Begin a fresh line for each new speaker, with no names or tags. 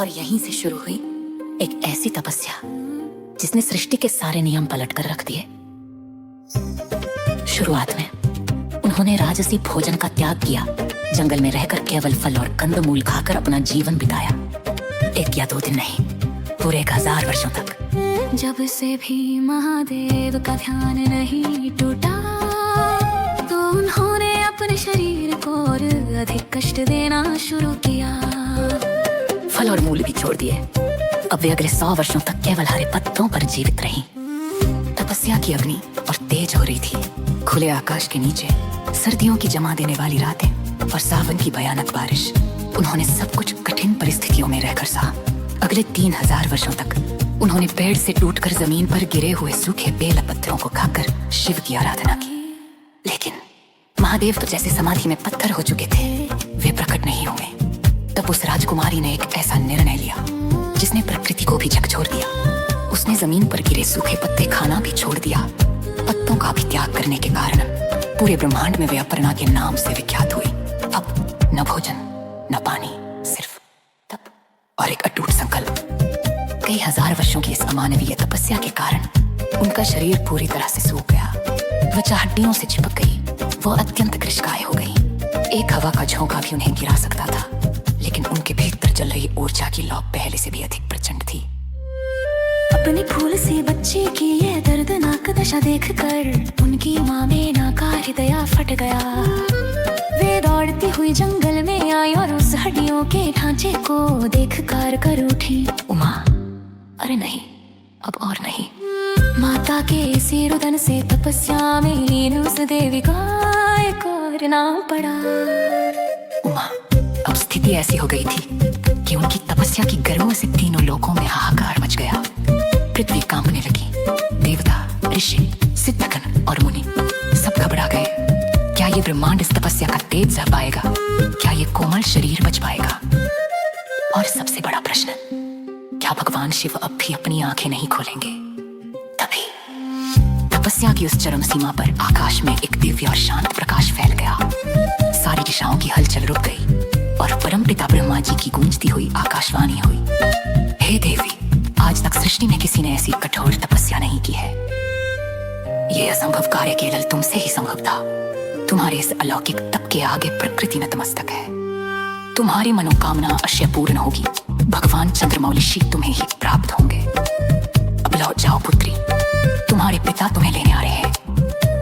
और यहीं से शुरू हुई एक ऐसी तपस्या जिसने सृष्टि के सारे नियम पलट कर रख दिए। शुरुआत में उन्होंने राजसी भोजन का त्याग किया, जंगल में रहकर केवल फल और कंदमूल खाकर अपना जीवन बिताया। 1 या 2 दिन नहीं, पूरे 1000 वर्षों तक। जब से भी महादेव का ध्यान नहीं टूटा, तो उन्होंने अपने शरीर को और अधिक कष्ट देना शुरू किया। फल और मूल भी छोड़ दिए। अब वे अगले 100 वर्षों तक केवल हरे पत्तों पर जीवित रहीं। तपस्या की अग्नि और तेज हो रही थी। खुले आकाश के नीचे सर्दियों की जमा देने वाली रातें और सावन की भयानक बारिश। उन्होंने सब कुछ कठिन परिस्थितियों में रहकर सहा। अगले 3000 वर्षों तक उन्होंने पेड़ से टूटकर जमीन पर गिरे हुए सूखे बेल पत्थरों को खाकर शिव की आराधना की। लेकिन महादेव तो जैसे समाधि में पत्थर हो चुके थे, वे प्रकट नहीं हुए। तब उस राजकुमारी ने एक ऐसा निर्णय लिया जिसने प्रकृति को भी झकझोर दिया। उसने जमीन पर गिरे सूखे पत्ते खाना भी छोड़ दिया। पत्तों का भी त्याग करने के कारण पूरे ब्रह्मांड में वे अपर्णा के नाम से विख्यात हुई। अब न भोजन न पानी, सिर्फ तप और एक अटूट संकल्प। कई 1000 वर्षों की इस अमानवीय तपस्या के कारण उनका शरीर पूरी तरह से सूख गया। त्वचा हड्डियों से चिपक गई। वो अत्यंत कृशकाय हो गई। एक हवा का झोंका भी उन्हें गिरा सकता था, लेकिन उनके भीतर चल रही ऊर्जा की लौ पहले से भी अधिक प्रचंड थी। अपनी फूल से बच्चे की ये दर्दनाक दशा देखकर उनकी माँ मेना का हृदय फट गया। वे दौड़ती हुई जंगल में आई और उस हड्डियों के ढांचे को देखकर कर उठी। उमा, अरे नहीं, अब और नहीं। माता के इसी रुदन से तपस्या में लीन उस देवी का एक और नाम पड़ा, उमा। अब स्थिति ऐसी हो गई थी कि उनकी तपस्या की गर्व से तीनों लोकों में हाहाकार मच गया। पृथ्वी कांपने लगी। देवता, ऋषि, सिद्धगण और मुनि सब घबरा गए। क्या ये ब्रह्मांड इस तपस्या का तेज सह पाएगा? क्या ये कोमल शरीर बच पाएगा? और सबसे बड़ा प्रश्न, क्या भगवान शिव अब भी अपनी आंखें नहीं खोलेंगे? तभी तपस्या की उस चरम सीमा पर आकाश में एक दिव्य और शांत प्रकाश फैल गया। सारी दिशाओं की हलचल रुक गई और परमपिता ब्रह्मा जी की गूंजती हुई आकाशवाणी हुई। हे देवी, आज तक सृष्टि में किसी ने ऐसी कठोर तपस्या नहीं की है। ये असंभव कार्य केवल तुमसे ही संभव था। तुम्हारे इस अलौकिक तप के आगे प्रकृति नतमस्तक है। तुम्हारी मनोकामना अवश्य पूर्ण होगी। भगवान चंद्रमौलिशी तुम्हें ही प्राप्त होंगे। अब लौट जाओ पुत्री, तुम्हारे पिता तुम्हें लेने आ रहे हैं।